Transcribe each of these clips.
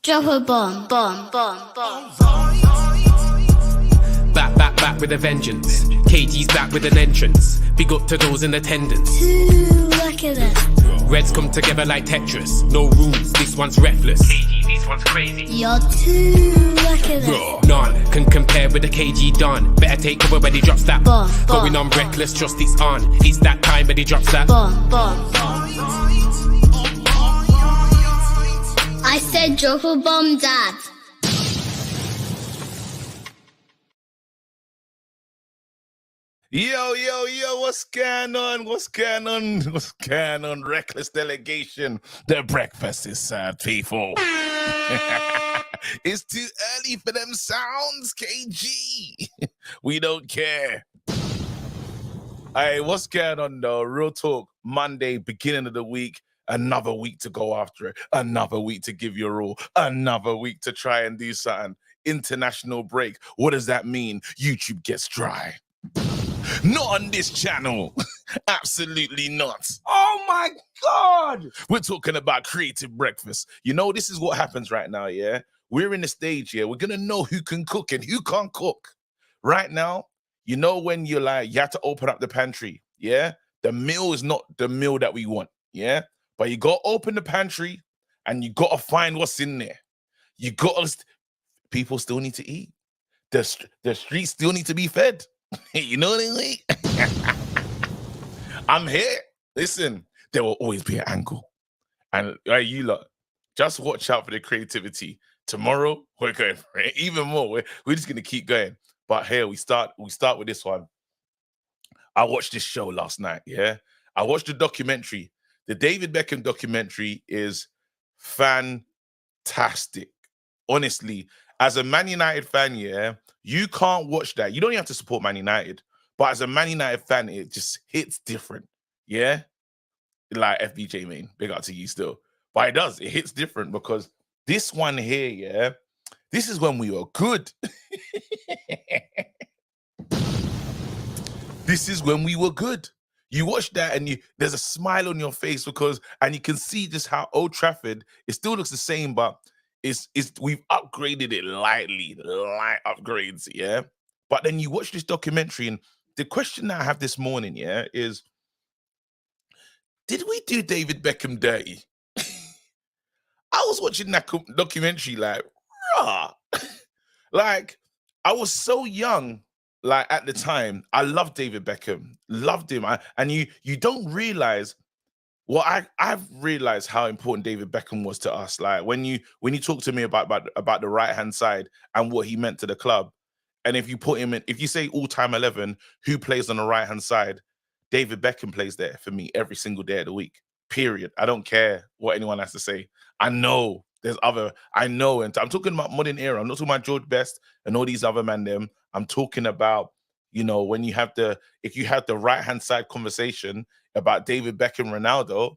Drop a bomb, bomb, bomb, bomb. Back with a vengeance. KG's back with an entrance. Big up to those in attendance. Look at this. Reds come together like Tetris. No rules, this one's reckless. KG, this one's crazy. You're too lucky this. None can compare with the KG Don. Better take cover when he drops that. Bomb, Going bomb. on reckless, trust it's on. It's that time when he drops that. Bomb, bomb. I said drop a bomb, Dad. Yo, what's going on? What's going on? Reckless delegation. The breakfast is sad, people. It's too early for them sounds, KG. We don't care. Hey, what's going on though? Real talk, Monday, beginning of the week. Another week to go after it. Another week to give your all. Another week to try and do something. International break. What does that mean? YouTube gets dry. Not on this channel. Absolutely not. Oh my God. We're talking about creative breakfast. You know, this is what happens right now, yeah? We're in the stage here. We're going to know who can cook and who can't cook. Right now, you know when you're like, you have to open up the pantry, yeah? The meal is not the meal that we want, yeah? But you got to open the pantry and you got to find what's in there. You got to, people still need to eat. The streets still need to be fed. You know what I mean? I'm here. Listen, there will always be an angle. And you lot, just watch out for the creativity. Tomorrow, we're going for it. Even more, we're just going to keep going. But here, we start with this one. I watched this show last night, yeah? I watched the documentary. The David Beckham documentary is fantastic. Honestly, as a Man United fan, yeah, you can't watch that. You don't even have to support Man United. But as a Man United fan, it just hits different. Yeah? Like FBJ, man. Big up to you still. But it does. It hits different because this one here, yeah, this is when we were good. This is when we were good. You watch that and there's a smile on your face and you can see just how Old Trafford, it still looks the same, but we've upgraded it light upgrades, yeah? But then you watch this documentary and the question that I have this morning, yeah, is, did we do David Beckham dirty? I was watching that documentary like, rah. Like, I was so young, like at the time. I loved David Beckham, loved him. And you don't realize, well, I've realized how important David Beckham was to us. Like when you talk to me about the right hand side and what he meant to the club, and if you put him in, if you say all time 11, who plays on the right hand side? David Beckham plays there for me every single day of the week. Period. I don't care what anyone has to say. I know there's other. I know, and I'm talking about modern era. I'm not talking about George Best and all these other men. Them. I'm talking about, you know, when you have if you have the right hand side conversation about David Beckham, Ronaldo,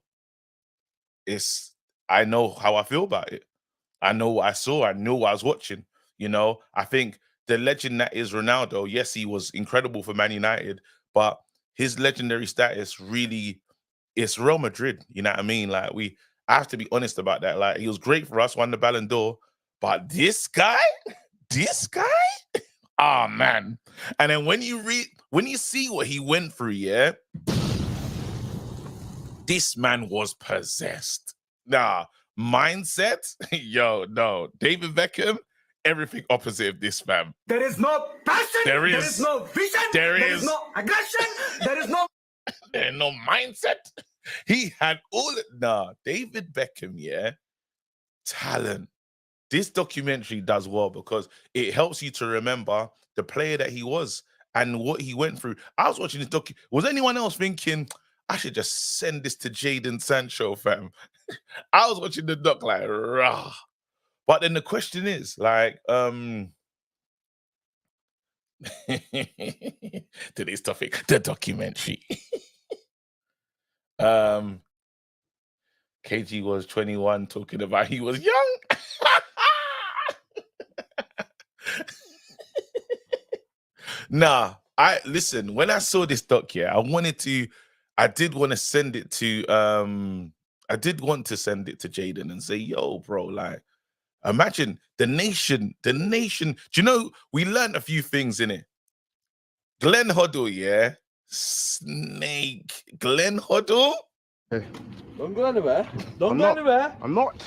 I know how I feel about it. I know what I saw. I knew what I was watching. You know, I think the legend that is Ronaldo, yes, he was incredible for Man United, but his legendary status really, it's Real Madrid. You know what I mean? Like I have to be honest about that. Like he was great for us, won the Ballon d'Or, but this guy, oh man. And then when you see what he went through, yeah, this man was possessed. Nah, mindset, yo, no. David Beckham, everything opposite of this, fam. There is no passion. There is no vision. There is no aggression. There is no mindset. He had David Beckham, yeah, talent. This documentary does well because it helps you to remember the player that he was and what he went through. I was watching this was anyone else thinking, I should just send this to Jadon Sancho, fam? I was watching the doc like, rah. But then the question is, like, today's topic, the documentary. KG was 21 talking about he was young. Nah, listen, when I saw this doc, yeah, I did want to send it to Jadon and say, yo, bro, like, Imagine the nation. Do you know, we learned a few things in it. Glenn Hoddle, yeah? Snake. Glenn Hoddle? Hey. Don't go anywhere. Don't go anywhere. I'm not.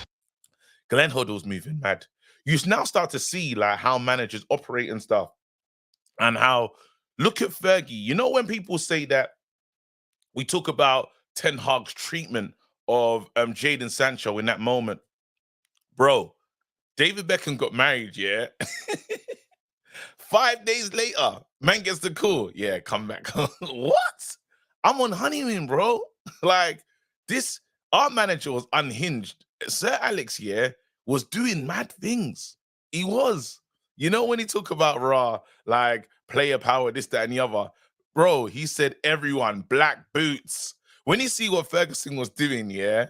Glenn Hoddle's moving mad. You now start to see like how managers operate and stuff. And how, look at Fergie. You know when people say that we talk about Ten Hag's treatment of Jadon Sancho in that moment. Bro, David Beckham got married, yeah? 5 days later, man gets the call. Yeah, come back. What? I'm on honeymoon, bro. Like, this, our manager was unhinged. Sir Alex, yeah, was doing mad things. He was. You know, when he talk about raw, like player power, this, that, and the other, bro, he said everyone, black boots. When you see what Ferguson was doing, yeah,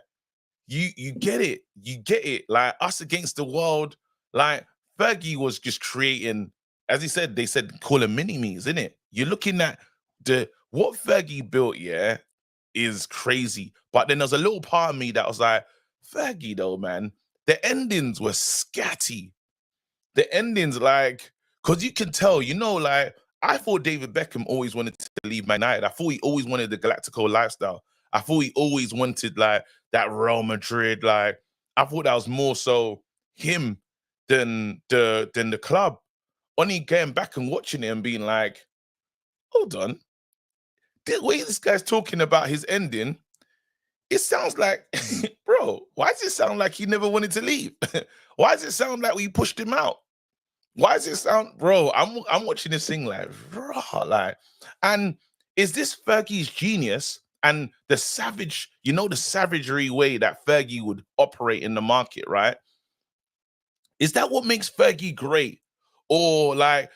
you get it. You get it. Like, us against the world, like, Fergie was just creating, as he said, they said call them mini-me's, isn't it? You're looking at what Fergie built, yeah, is crazy. But then there's a little part of me that was like, Fergie though, man, the endings were scatty. The endings, like, because you can tell, you know, like, I thought David Beckham always wanted to leave Man United. I thought he always wanted the Galactico lifestyle. I thought he always wanted, like, that Real Madrid. Like, I thought that was more so him than the club. Only getting back and watching it and being like, hold on. The way this guy's talking about his ending, it sounds like, bro, why does it sound like he never wanted to leave? Why does it sound like we pushed him out? Why does it sound, bro? I'm watching this thing like, raw, like, and is this Fergie's genius and the savage, you know, the savagery way that Fergie would operate in the market, right? Is that what makes Fergie great? Or like,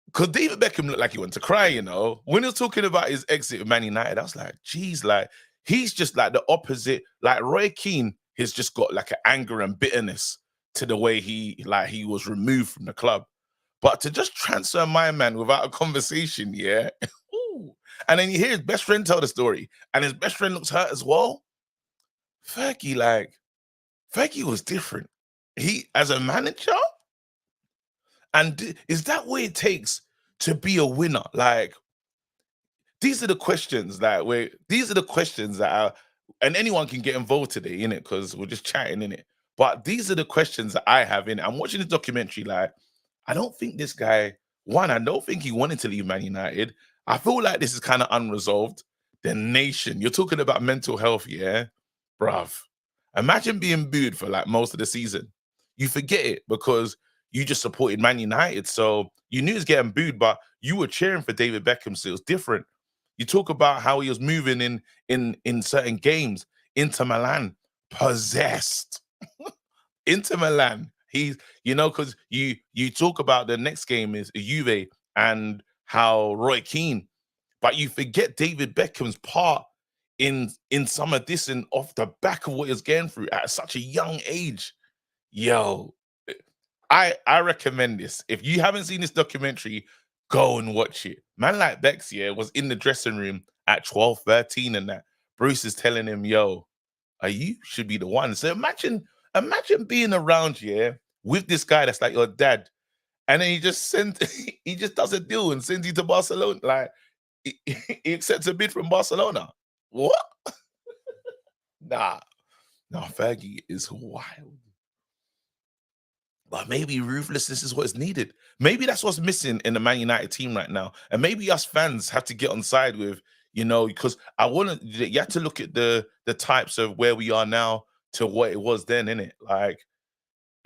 because David Beckham looked like he wanted to cry, you know? When he was talking about his exit of Man United, I was like, geez, like, he's just like the opposite. Like, Roy Keane has just got like an anger and bitterness to the way he was removed from the club. But to just transfer my man without a conversation, yeah? Ooh. And then you hear his best friend tell the story, and his best friend looks hurt as well. Fergie was different. He, as a manager, and is that what it takes to be a winner? Like, these are the questions that are, and anyone can get involved today in it because we're just chatting in it. But these are the questions that I have in it. I'm watching the documentary, like, I don't think this guy, I don't think he wanted to leave Man United. I feel like this is kind of unresolved. The nation, you're talking about mental health, yeah? Bruv, imagine being booed for like most of the season. You forget it because you just supported Man United. So you knew he was getting booed, but you were cheering for David Beckham, so it was different. You talk about how he was moving in certain games. Inter Milan, possessed. Inter Milan, he's, you know, because you talk about the next game is Juve and how Roy Keane, but you forget David Beckham's part in some of this and off the back of what he's going through at such a young age. Yo, I recommend this. If you haven't seen this documentary, go and watch it. Man like Bex, yeah, was in the dressing room at 12, 13 and that. Bruce is telling him, yo, you should be the one. So imagine being around here with this guy that's like your dad, and then he just does a deal and sends you to Barcelona. Like, he accepts a bid from Barcelona. What? Nah, Fergie is wild. But maybe ruthlessness is what is needed. Maybe that's what's missing in the Man United team right now. And maybe us fans have to get on side with, you know, because you have to look at the types of where we are now to what it was then, innit? Like,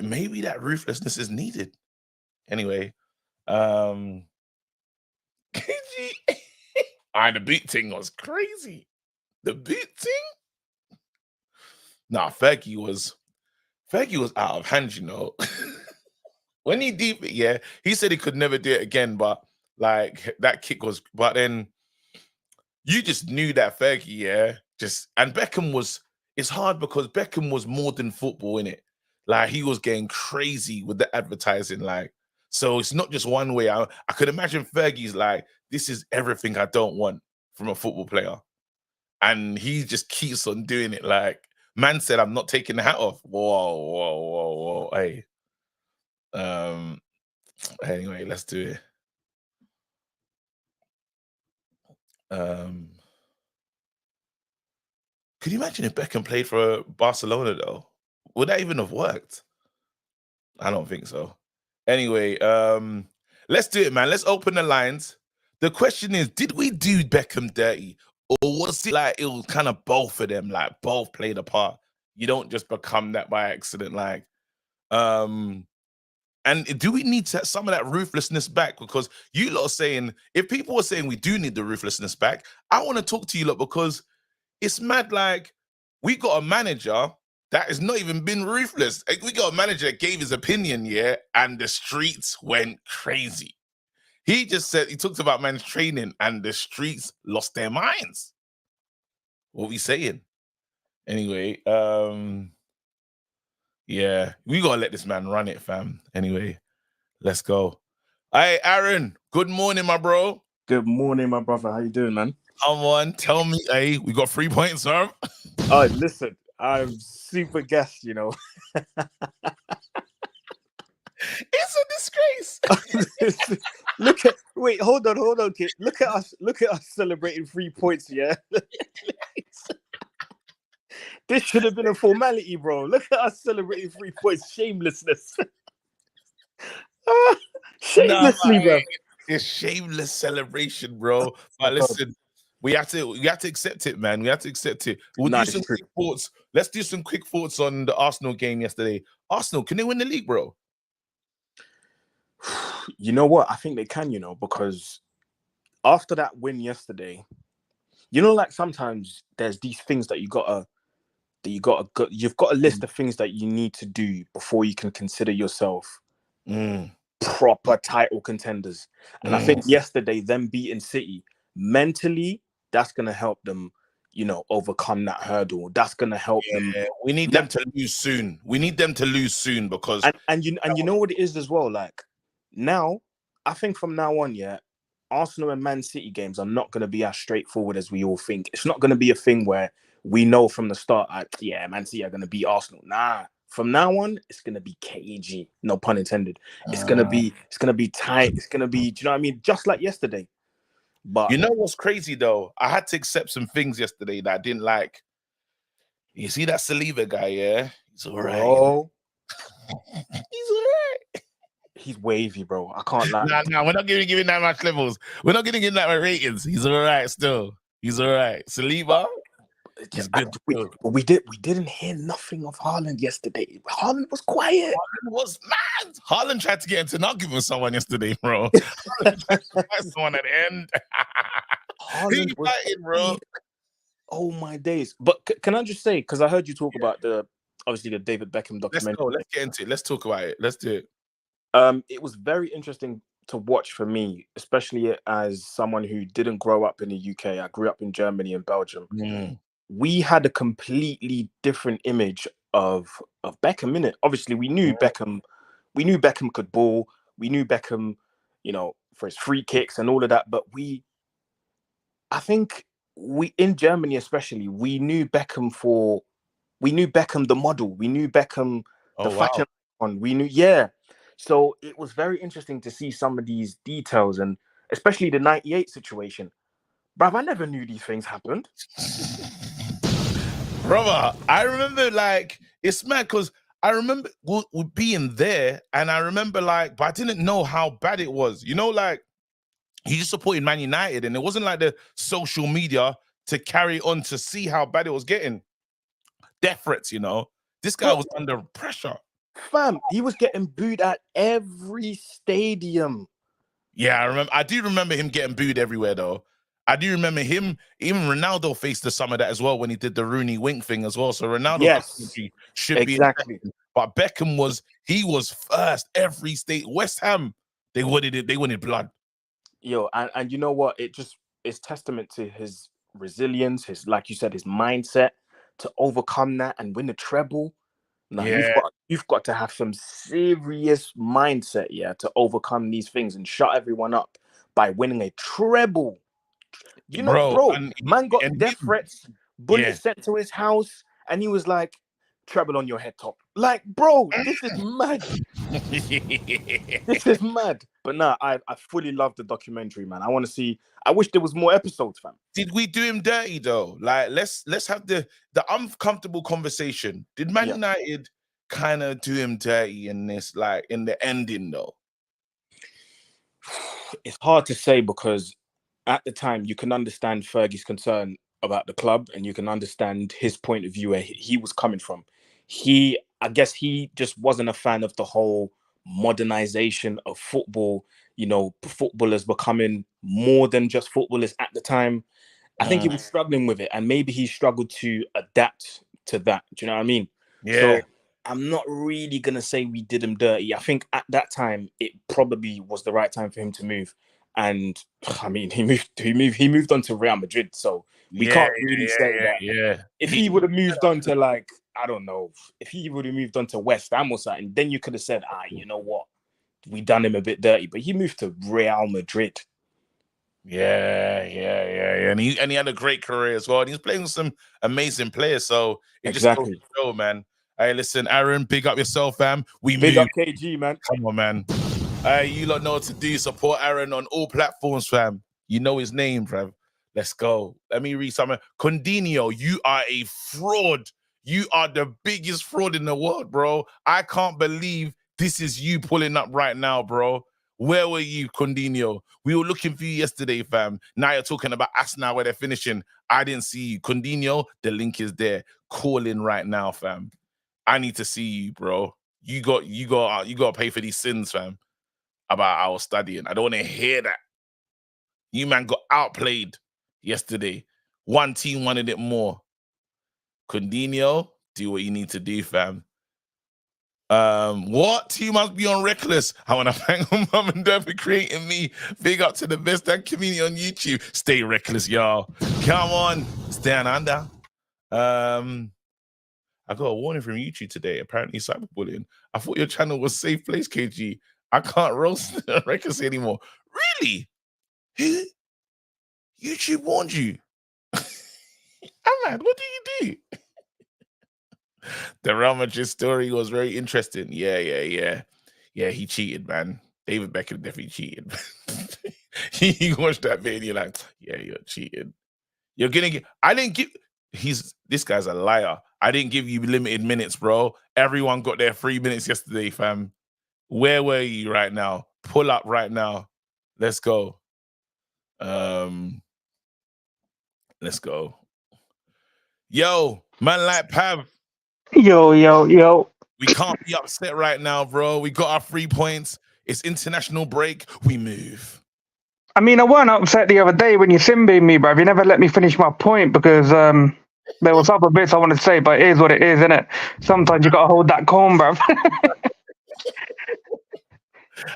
maybe that ruthlessness is needed. Anyway, KG. The beat thing was crazy. The beat thing? Nah, Fergie was out of hand, you know. When he deep it, yeah, he said he could never do it again, but like that kick was, but then you just knew that Fergie, yeah, and Beckham was, it's hard because Beckham was more than football in it. Like, he was getting crazy with the advertising, like, so it's not just one way. I could imagine Fergie's like, this is everything I don't want from a football player. And he just keeps on doing it. Like, man said, I'm not taking the hat off. Whoa, hey. Anyway, let's do it. Could you imagine if Beckham played for Barcelona though? Would that even have worked? I don't think so. Anyway, let's do it, man. Let's open the lines. The question is, did we do Beckham dirty? Or was it like it was kind of both of them, like both played a part? You don't just become that by accident, like. And do we need some of that ruthlessness back? Because you lot are saying, if people are saying we do need the ruthlessness back, I want to talk to you lot because it's mad. Like, we got a manager that has not even been ruthless. Like, we got a manager that gave his opinion, yeah, and the streets went crazy. He just said, he talked about man's training and the streets lost their minds. What we saying? Anyway, yeah, we gotta let this man run it, fam. Anyway, let's go. Hey, Aaron, good morning, my bro. Good morning, my brother. How you doing, man? Come on, tell me, hey, we got 3 points, sir. Oh, listen, I'm super gassed, you know. It's a disgrace. Hold on, kid. Look at us celebrating 3 points, yeah. This should have been a formality, bro. Look at us celebrating 3 points. Shamelessness. Shamelessly, bro. It's shameless celebration, bro. But listen, we have to accept it, man. We have to accept it. We'll do some quick thoughts. Let's do some quick thoughts on the Arsenal game yesterday. Arsenal, can they win the league, bro? You know what? I think they can, you know, because after that win yesterday, you know, like sometimes there's these things that you've got a list of things that you need to do before you can consider yourself proper title contenders. And I think yesterday, them beating City, mentally, that's going to help them, you know, overcome that hurdle. That's going to help them. We need them to lose soon. We need them to lose soon because... And you know what it is as well? Like, now, I think from now on, yeah, Arsenal and Man City games are not going to be as straightforward as we all think. It's not going to be a thing where we know from the start, yeah, Man City are going to beat Arsenal. Nah, from now on, it's going to be cagey. No pun intended. It's going to be tight. It's going to be, do you know what I mean? Just like yesterday. But you know what's crazy though? I had to accept some things yesterday that I didn't like. You see that Saliba guy, yeah? He's all right. Oh, he's all right. He's wavy, bro. I can't lie. Nah, we're not giving that much levels. We're not giving him that much ratings. He's all right still. He's all right. Saliba, we didn't hear nothing of Haaland yesterday. Haaland was quiet. Haaland was mad. Haaland tried to get into an argument with someone yesterday, bro. Someone at the end. Haaland was fighting, bro. Oh my days! But can I just say, because I heard you talk about the David Beckham documentary. Let's go. Let's get into it. Let's talk about it. Let's do it. It was very interesting to watch for me, especially as someone who didn't grow up in the UK. I grew up in Germany and Belgium. We had a completely different image of Beckham in it. Obviously, we knew Beckham. We knew Beckham could ball. We knew Beckham, you know, for his free kicks and all of that. But I think in Germany especially, we knew Beckham the model. We knew Beckham the fashion icon. We knew, yeah. So it was very interesting to see some of these details, and especially the 98 situation. Bruv, I never knew these things happened. Brother, I remember, like, it's mad because I remember we being there, and I remember, like, but I didn't know how bad it was. You know, like, he just supported Man United, and it wasn't like the social media to carry on to see how bad it was getting. Death threats, you know. This guy was under pressure. Fam, he was getting booed at every stadium. Yeah, I do remember him getting booed everywhere, though. I do remember him, even Ronaldo faced some of that as well when he did the Rooney wink thing as well. So Ronaldo should be exactly. But Beckham was first every state. West Ham, they wanted it, they wanted blood. Yo, and you know what? It's testament to his resilience, his, like you said, his mindset to overcome that and win the treble. Now, you've got to have some serious mindset, yeah, to overcome these things and shut everyone up by winning a treble. You know, bro, man got death threats, bullets sent to his house, and he was like, treble on your head top. Like, bro, this is mad. This is mad. But nah, I fully love the documentary, man. I want to see. I wish there was more episodes, fam. Did we do him dirty though? Like, let's have the uncomfortable conversation. Did Man United kind of do him dirty in this, like in the ending though? It's hard to say because at the time you can understand Fergie's concern about the club and you can understand his point of view where he was coming from. I guess he just wasn't a fan of the whole modernization of football, you know, footballers becoming more than just footballers at the time. I think he was struggling with it, and maybe he struggled to adapt to that. Do you know what I mean? Yeah. So I'm not really gonna say we did him dirty. I think at that time it probably was the right time for him to move. And I mean, he moved on to Real Madrid, so we can't really say that. Yeah. If he would have moved on to, like, I don't know, if he would have moved on to West Ham or something, then you could have said, you know what, we done him a bit dirty. But he moved to Real Madrid. Yeah. And he had a great career as well. And he's playing with some amazing players. So it just goes to show, man. Hey, listen, Aaron, big up yourself, fam. Big up KG, man. Come on, man. You lot know what to do. Support Aaron on all platforms, fam. You know his name, fam. Let's go. Let me read something. Condinho, you are a fraud. You are the biggest fraud in the world, bro. I can't believe this is you pulling up right now, bro. Where were you, Condinho? We were looking for you yesterday, fam. Now you're talking about Arsenal where they're finishing. I didn't see you. Condinho, the link is there. Call in right now, fam. I need to see you, bro. You got to pay for these sins, fam. About our studying. I don't want to hear that. You man got outplayed yesterday. One team wanted it more. Condinho, do what you need to do, fam. What? You must be on Reckless. I want to thank my mum and dad for creating me. Big up to the best dad community on YouTube. Stay reckless, y'all. Come on. Stand under. I got a warning from YouTube today. Apparently cyberbullying. I thought your channel was safe place, KG. I can't roast Reckless anymore. Really? Who? YouTube warned you. I'm like, what did you do? The Real Madrid story was very interesting. Yeah, he cheated, man. David Beckham definitely cheated. You watched that video, you're like, yeah, you're cheating. You're gonna get. I didn't give. This guy's a liar. I didn't give you limited minutes, bro. Everyone got their 3 minutes yesterday, fam. Where were you right now? Pull up right now. Let's go. Let's go. Yo, man like Pav. Yo. We can't be upset right now, bro. We got our 3 points. It's international break. We move. I mean, I weren't upset the other day when you sin-beamed me, bruv. You never let me finish my point because there was other bits I wanted to say, but it is what it is, innit? Sometimes you got to hold that calm, bruv.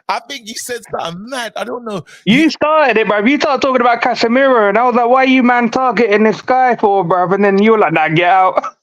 I think you said something mad. I don't know. You started it, bruv. You started talking about Casemiro, and I was like, why are you, man, targeting this guy for, bruv? And then you were like, nah, get out.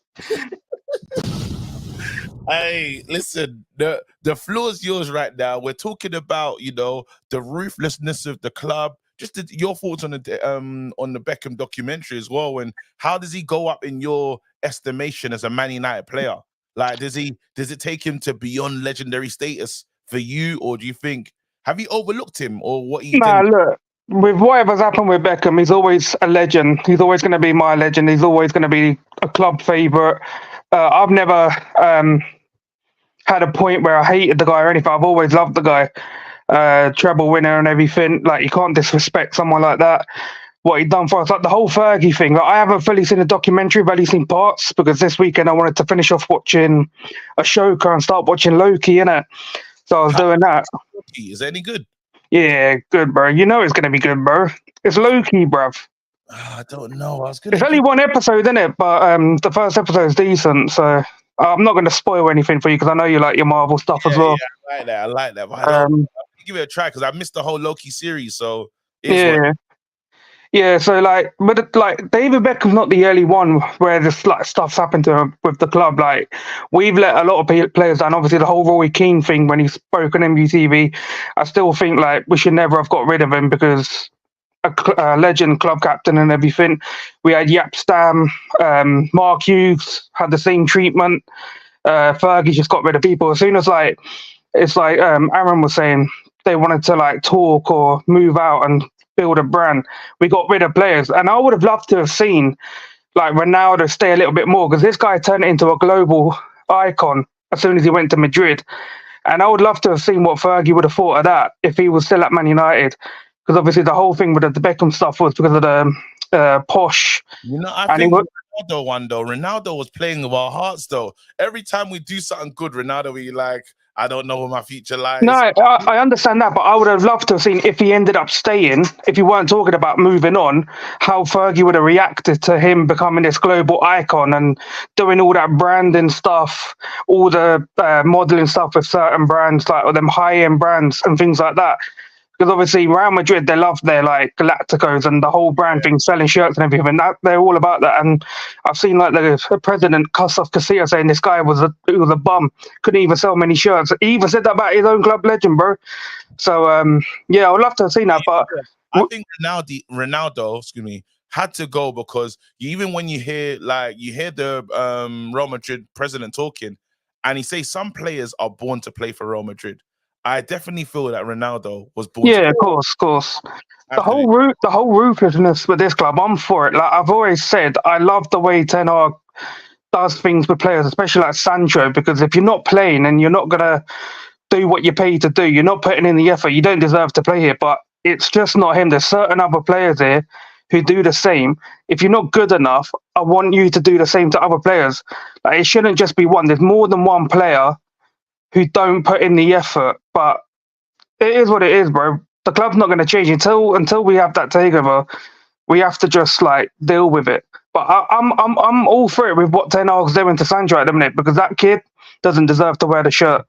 Hey, listen, the floor's yours right now. We're talking about, you know, the ruthlessness of the club. Just your thoughts on the Beckham documentary as well, and how does he go up in your estimation as a Man United player? Like, does it take him to beyond legendary status for you, or do you think have you overlooked him or what he Nah, did? look, with whatever's happened with Beckham, he's always a legend. He's always going to be my legend. He's always going to be a club favourite. I've never had a point where I hated the guy or anything. I've always loved the guy. Treble winner and everything. Like, you can't disrespect someone like that. What he done for us, like the whole Fergie thing. Like, I haven't fully seen the documentary, I've only seen parts because this weekend I wanted to finish off watching Ashoka and start watching Loki, innit? So I was doing that. Is that any good? Yeah, good, bro. You know it's gonna be good, bro. It's Loki, bruv. I don't know. It's only one episode, isn't it? But the first episode is decent, so I'm not going to spoil anything for you because I know you like your Marvel stuff as well. Yeah, I like that. But I'll give it a try because I missed the whole Loki series. So yeah. So like, but like David Beckham's not the only one where this like stuff's happened to him with the club. Like, we've let a lot of players down. Obviously, the whole Roy Keane thing when he spoke on MUTV, I still think like we should never have got rid of him because a legend, club captain, and everything. We had Yap Stam, Mark Hughes had the same treatment. Fergie just got rid of people. As soon as like it's like Aaron was saying, they wanted to like talk or move out and build a brand. We got rid of players, and I would have loved to have seen like Ronaldo stay a little bit more because this guy turned into a global icon as soon as he went to Madrid. And I would love to have seen what Fergie would have thought of that if he was still at Man United, because obviously the whole thing with the Beckham stuff was because of the posh. You know, I And think he was, Ronaldo one though. Ronaldo was playing with our hearts though. Every time we do something good, Ronaldo, we like, I don't know where my future lies. no, I understand that, but I would have loved to have seen if he ended up staying, if you weren't talking about moving on, how Fergie would have reacted to him becoming this global icon and doing all that branding stuff, all the modeling stuff with certain brands, like or them high-end brands and things like that. Because obviously Real Madrid, they love their like Galacticos and the whole brand thing, selling shirts and everything. They're all about that. And I've seen like the president cuss off Casillas saying this guy was a bum, couldn't even sell many shirts. He even said that about his own club legend, bro. So yeah, I would love to have seen that. But I think Ronaldo, excuse me, had to go because even when you hear the Real Madrid president talking, and he says some players are born to play for Real Madrid. I definitely feel that Ronaldo was born. Yeah, of course. The whole ruthlessness with this club, I'm for it. Like I've always said, I love the way Ten Hag does things with players, especially like Sancho, because if you're not playing and you're not gonna do what you're paid to do, you're not putting in the effort, you don't deserve to play here. But it's just not him. There's certain other players here who do the same. If you're not good enough, I want you to do the same to other players. Like it shouldn't just be one. There's more than one player who don't put in the effort, but it is what it is, bro. The club's not going to change until we have that takeover. We have to just like deal with it. But I'm all for it with what Ten Hag's doing to Sancho at the minute because that kid doesn't deserve to wear the shirt.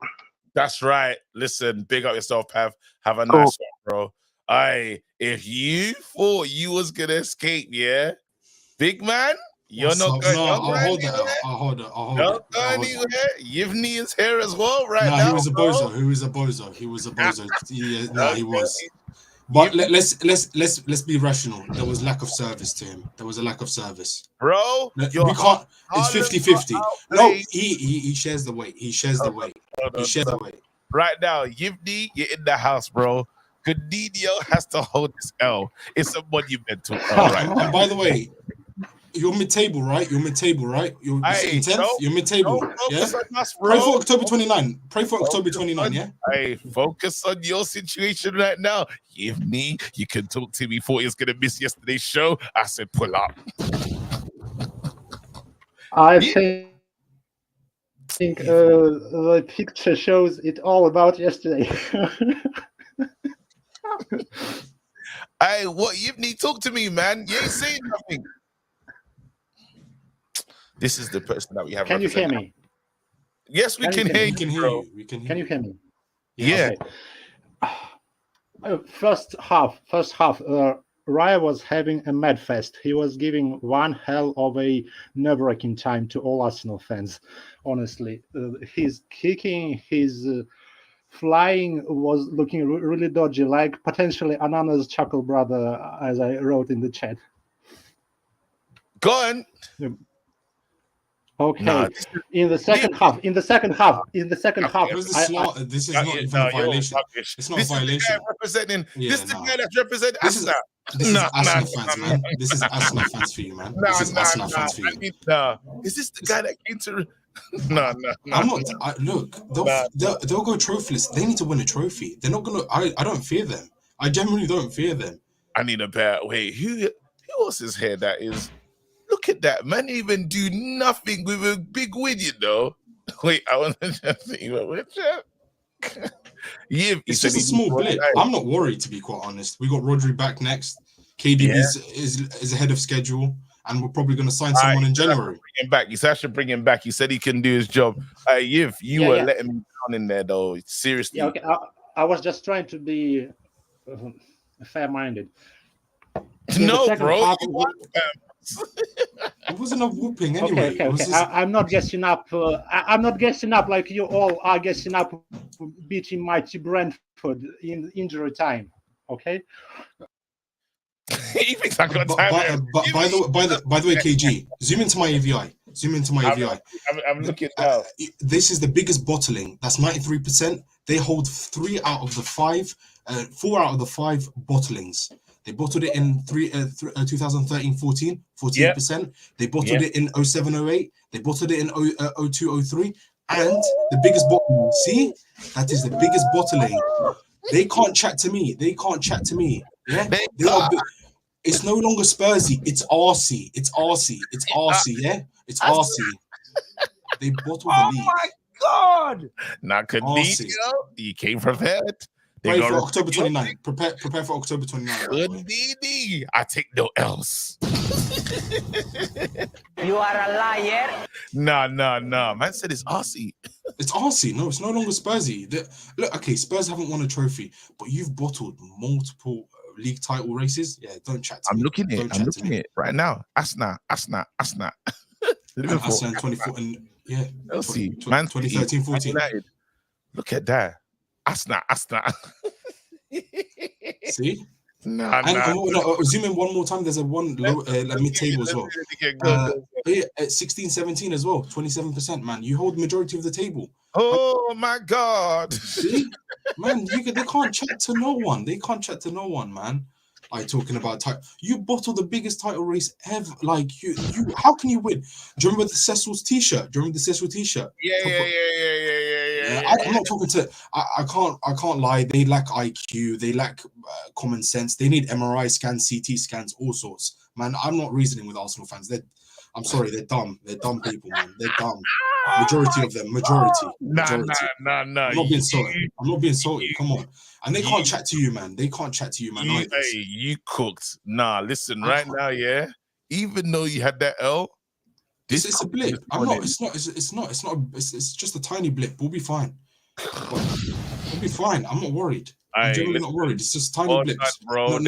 That's right. Listen, big up yourself, Pav. Have a nice one, bro. If you thought you was gonna escape, yeah, big man. You're not going. I'll hold it. Not going anywhere. Yivni is here as well, right now. No, he was a bozo. He was a bozo. Yeah, no, he was. But let's be rational. There was lack of service to him. There was a lack of service, bro. We can't. It's 50-50. No, he shares the weight. He shares the weight. Right now, Yivni, you're in the house, bro. Coutinho has to hold this L. It's a monumental L, right? And by the way, you're mid-table, right? You're mid-table, right? You're 10th. You're mid-table. Yeah. Pray for October 29. Pray for October 29. Yeah. Hey, focus on your situation right now. Give me. You can talk to me. Thought he was gonna miss yesterday's show. I said, pull up. I think the picture shows it all about yesterday. Hey, what Yivni? Talk to me, man. You ain't saying nothing. This is the person that we have. Can you hear me? Yes, we can hear you. Can you hear me? Yeah. Okay. First half, Raya was having a mad fest. He was giving one hell of a nerve-wracking time to all Arsenal fans. Honestly, his kicking, his flying was looking really dodgy, like potentially Anana's chuckle brother, as I wrote in the chat. Go on. Okay. In the second half. This is not even a violation. It's not a violation. This is the guy that's representing Arsenal. This is Arsenal fans, man. This is Arsenal fans for you, man. This is Arsenal fans for you. Is this the guy that came to? No. I'm not. Look, they'll go trophyless. They need to win a trophy. They're not gonna. I don't fear them. I genuinely don't fear them. I need a pair. Wait, who else is here? That is. Look at that, man. Even do nothing with a big win, you know. Wait, I want to just see what it's just a small blip. I'm not worried, to be quite honest. We got Rodri back next. KDB is ahead of schedule, and we're probably going to sign someone in January. Bring him back. He said I should bring him back. He said he can do his job. You were letting me down in there, though. Seriously. Yeah, okay. I was just trying to be fair-minded. No, bro. It wasn't a whooping anyway. Okay. I'm not guessing up. I'm not guessing up like you all are guessing up, beating mighty Brentford in injury time. Okay. He thinks I got time. By the way, KG, zoom into my AVI. Zoom into my AVI. I'm looking now. This is the biggest bottling. That's 93%. They hold 4 out of the 5 bottlings. They bottled it in 2013-14, 14%. They bottled it in 07-08. They bottled it in 02-03. And the biggest bottling, see? That is the biggest bottling. They can't chat to me. Yeah? It's no longer Spursy. It's RC. It's RC, yeah? It's RC. They bottled the league. Oh, my God. Now, Candidio, you came prepared. Pray for October 29th. Prepare for October 29th. Candidio. I take no else. You are a liar. Nah. Man said it's RC. It's RC. No, it's no longer Spursy. Look, okay, Spurs haven't won a trophy, but you've bottled multiple league title races. Yeah, don't chat to me. I'm looking at it right now. Asna. Liverpool. Asna in 24 and yeah. Chelsea. 2013-14. Look at that. Asna. See? Nah. Zoom in one more time. There's a one low mid-table as well. 16-17 as well. 27%, man. You hold the majority of the table. Oh my God. See? Man, they can't chat to no one. Man. Like talking about title. You bottle the biggest title race ever. Like you how can you win? Do you remember the Cecil's t-shirt? Yeah. I'm not talking to I can't lie. They lack IQ, they lack common sense, they need MRI scans, CT scans, all sorts. Man, I'm not reasoning with Arsenal fans. I'm sorry, they're dumb. They're dumb people, man. They're dumb. Majority of them. Majority. Nah. I'm not being salty. Come on. And they can't chat to you, man. Either. You cooked. Nah, listen, right now, yeah. Even though you had that L, it's a blip. It's just a tiny blip. We'll be fine. We'll be fine. I'm not worried. I'm generally not worried. It's just tiny blips. Bro.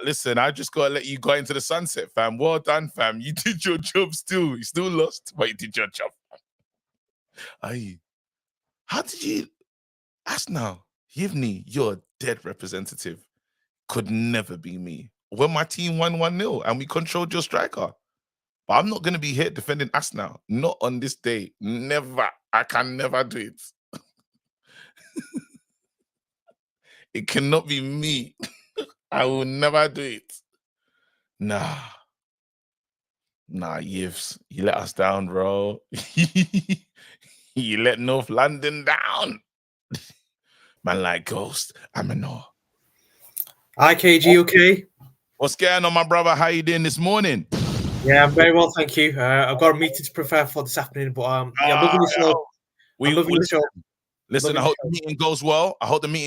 Listen, I just gotta let you go into the sunset, fam. Well done, fam. You did your job still. You still lost, but you did your job. How did you ask now? Yivni, you're a dead representative. Could never be me. When my team won 1-0 and we controlled your striker. But I'm not gonna be here defending us now. Not on this day. Never. I can never do it. It cannot be me. I will never do it. Nah, Yves, you let us down, bro. You let North London down. Man like Ghost, I'm a no. Hi, KG, okay? What's going on, my brother? How you doing this morning? Yeah, I'm very well, thank you. I've got a meeting to prepare for this afternoon, but I'm loving the show. Listen, I hope the meeting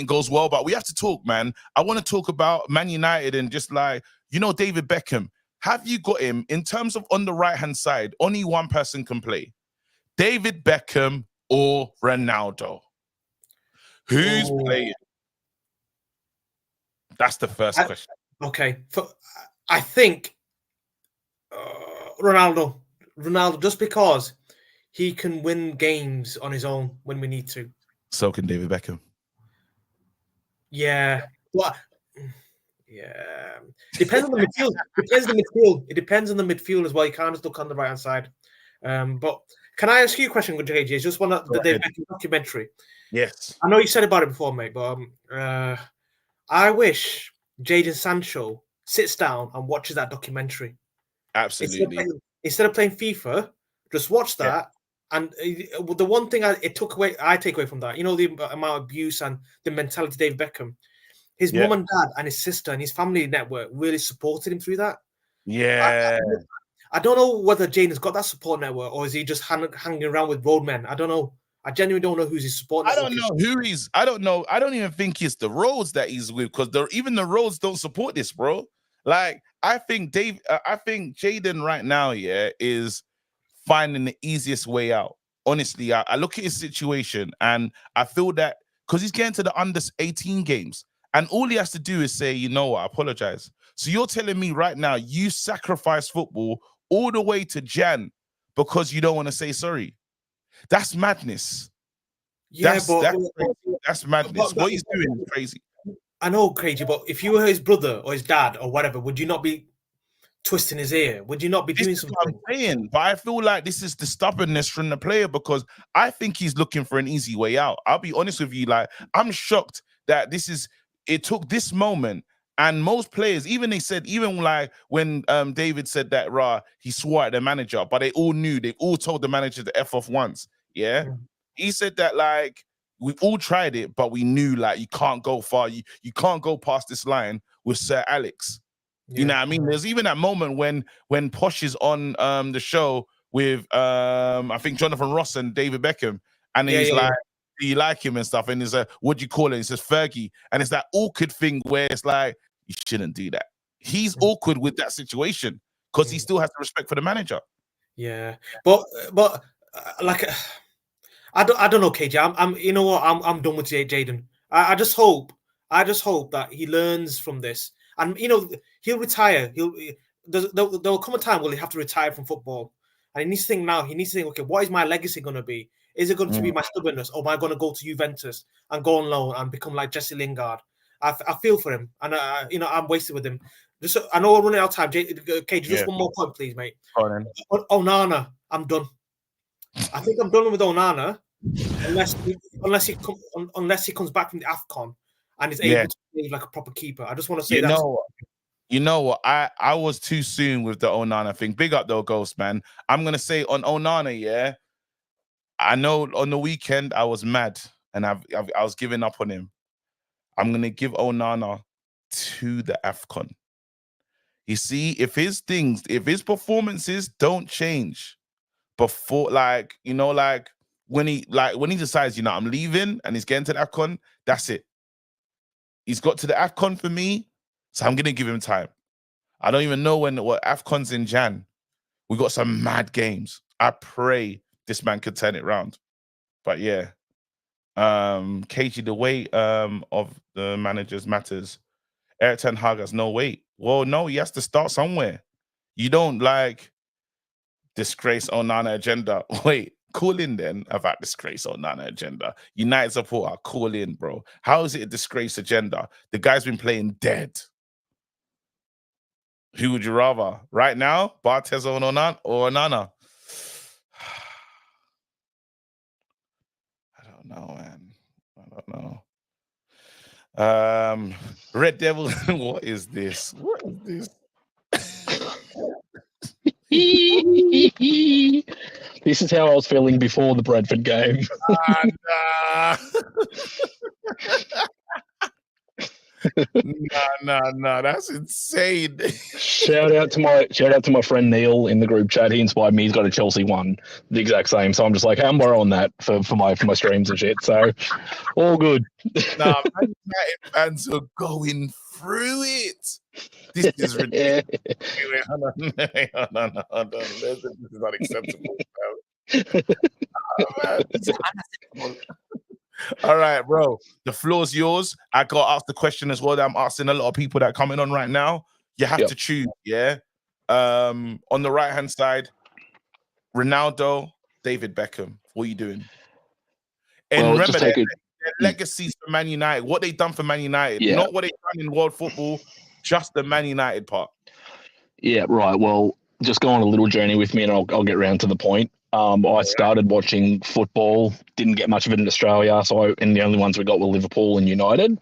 goes well. But we have to talk, man. I want to talk about Man United and just like, David Beckham. Have you got him in terms of on the right-hand side? Only one person can play. David Beckham or Ronaldo? Who's playing? That's the first question. Okay. I think Ronaldo, just because he can win games on his own when we need to. So can David Beckham. Yeah. What? Yeah. Depends on the midfield. It depends on the midfield as well. You can't just look on the right hand side. But can I ask you a question, JJ? It's just one of the David Beckham documentary. Yes. I know you said about it before, mate, but I wish Jadon Sancho sits down and watches that documentary. Absolutely. Instead of playing FIFA, just watch that. Yeah. And the one thing I take away from that, the amount of abuse and the mentality of David Beckham, his mum and dad and his sister and his family network really supported him through that. Yeah. I don't know whether Jane has got that support network or is he just hanging around with roadmen. I don't know. I genuinely don't know who's his support network. I don't know who he's. I don't know. I don't even think it's the roads that he's with because even the roads don't support this, bro. Like I think Jadon right now, is finding the easiest way out. Honestly, I look at his situation and I feel that because he's getting to the under 18 games and all he has to do is say, you know what, I apologize. So you're telling me right now you sacrifice football all the way to Jan because you don't want to say sorry. That's madness. Yeah, that's madness. What he's doing is crazy. I know, crazy, but if you were his brother or his dad or whatever, would you not be twisting his ear? Would you not be doing This is something? what I'm saying, but I feel like this is the stubbornness from the player because I think he's looking for an easy way out. I'll be honest with you, like I'm shocked that it took this moment, and most players, even they said, even like when David said that he swore at the manager, but they all knew, they all told the manager to F off once. Yeah. He said that like we've all tried it, but we knew like you can't go far, you can't go past this line with Sir Alex. You know what I mean? There's even that moment when Posh is on the show with I think Jonathan Ross and David Beckham, and he's like, do you like him and stuff? And he's like, what do you call it? He says Fergie, and it's that awkward thing where it's like, you shouldn't do that. He's awkward with that situation because he still has the respect for the manager. Yeah, but like I don't know, KJ. I'm you know what? I'm done with Jaden. I just hope that he learns from this, and you know he'll retire. There'll come a time where he have to retire from football, and he needs to think now. He needs to think, okay, what is my legacy going to be? Is it going to be my stubbornness, or am I going to go to Juventus and go on loan and become like Jesse Lingard? I feel for him, and you know I'm wasted with him. I know we're running out of time. KJ, just one more point, please, mate. Onana, I'm done. I think I'm done with Onana, unless he comes back from the AFCON and is able to play like a proper keeper. I just want to say that. You know what? I was too soon with the Onana thing. Big up though, Ghost, man. I'm gonna say on Onana, yeah. I know on the weekend I was mad and I was giving up on him. I'm gonna give Onana to the AFCON. You see, if his performances don't change before, like, you know, like when he decides, you know, I'm leaving and he's getting to the AFCON, that's it. He's got to the AFCON for me, so I'm gonna give him time. I don't even know what AFCON's in Jan. We got some mad games. I pray this man could turn it around. But yeah. KG, the weight of the managers matters. Eric Ten Hag has no weight. Well, no, he has to start somewhere. You don't like disgrace Onana agenda. Wait, call in then about disgrace Onana agenda. United supporter, call in, bro. How is it a disgrace agenda? The guy's been playing dead. Who would you rather? Right now, Barthez or Onana? I don't know, man. I don't know. Red Devil, what is this? What is this? This is how I was feeling before the Bradford game. Nah. Nah, that's insane. Shout out to my friend Neil in the group chat. He inspired me. He's got a Chelsea one, the exact same. So I'm just like, I'm borrowing that for my streams and shit. So all good. Nah, Man United fans are going through it. This is ridiculous. No. This is unacceptable. All right, bro. The floor's yours. I got to ask the question as well that I'm asking a lot of people that are coming on right now. You have to choose, yeah? On the right-hand side, Ronaldo, David Beckham. What are you doing? And remember, their legacies for Man United, what they done for Man United, not what they done in world football, just the Man United part. Yeah, right. Well, just go on a little journey with me and I'll get around to the point. I started watching football, didn't get much of it in Australia, and the only ones we got were Liverpool and United.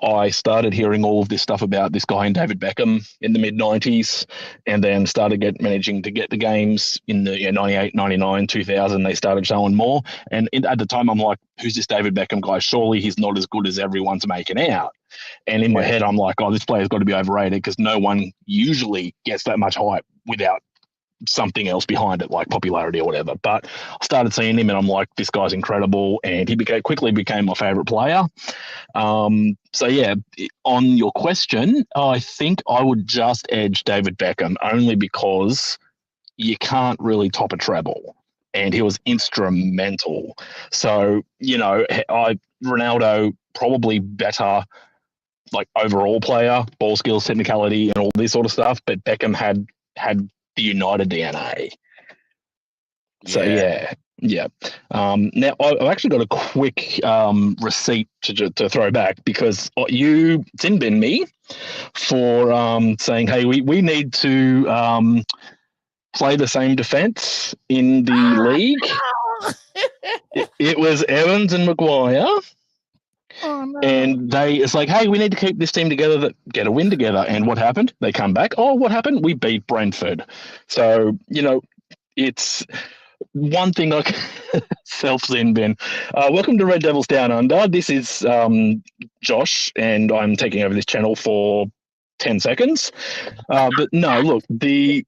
I started hearing all of this stuff about this guy in David Beckham in the mid-90s, and then started managing to get the games in the 98, 99, 2000. They started showing more. And at the time, I'm like, who's this David Beckham guy? Surely he's not as good as everyone's making out. And in my head, I'm like, oh, this player's got to be overrated because no one usually gets that much hype without something else behind it, like popularity or whatever. But I started seeing him and I'm like, this guy's incredible. And he quickly became my favorite player. So yeah, on your question, I think I would just edge David Beckham only because you can't really top a treble. And he was instrumental. So, Ronaldo probably better, like overall player, ball skills, technicality, and all this sort of stuff. But Beckham had the United DNA. So yeah. Yeah. Now I've actually got a quick receipt to throw back because you sin bin me for saying, hey, we need to play the same defense in the league. It was Evans and Maguire. Oh, no. And it's like, hey, we need to keep this team together, that get a win together. And what happened? They come back. Oh, what happened? We beat Brentford. So, it's one thing like self-sin bin. Welcome to Red Devils Down Under. This is Josh, and I'm taking over this channel for 10 seconds. But no, look, the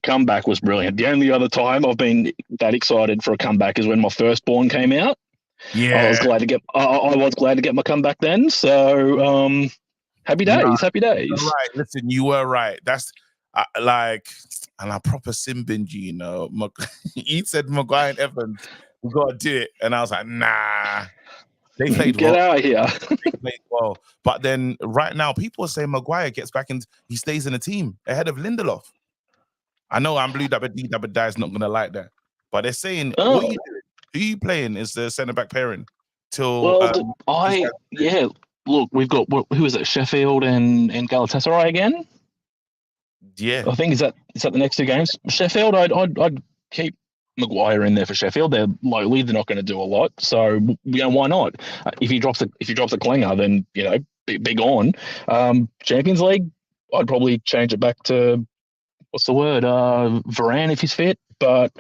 comeback was brilliant. The only other time I've been that excited for a comeback is when my firstborn came out. Yeah, I was glad to get my comeback then. So happy days, happy days. You're right. Listen, you were right. That's and I proper sin binge, he said Maguire and Evans, we gotta do it, and I was like, nah. They played Get well. out of here. They played well. But then right now, people are saying Maguire gets back in, he stays in the team ahead of Lindelof. I know I'm blue dabba D dabba die is not gonna like that. But they're saying, what are you doing? Who are you playing is the centre-back pairing till look, we've got who is it? Sheffield and Galatasaray again? Yeah. I think is that the next two games? Sheffield, I'd keep Maguire in there for Sheffield. They're lowly, they're not going to do a lot. So why not? If he drops a clinger, then big on. Champions League, I'd probably change it back to what's the word? Varane if he's fit. But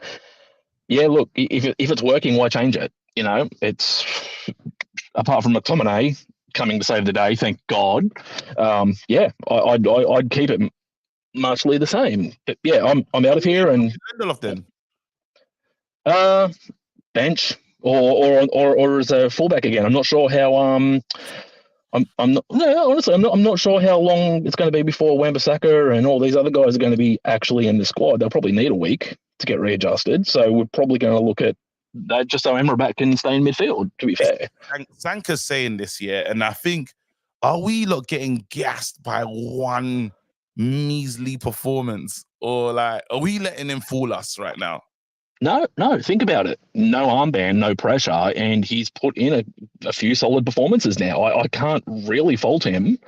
yeah, look, if it's working, why change it? It's apart from McTominay coming to save the day, thank God. I'd keep it muchly the same. But yeah, I'm out of here and Lindelof then. Bench or as a fullback again. I'm not sure how honestly I'm not sure how long it's going to be before Wan-Bissaka and all these other guys are going to be actually in the squad. They'll probably need a week to get readjusted. So we're probably going to look at that just so Emrabat can stay in midfield, to be fair. Sanka's saying this, and I think, are we getting gassed by one measly performance, or are we letting him fool us right now? No, think about it. No armband, no pressure, and he's put in a few solid performances now. I can't really fault him,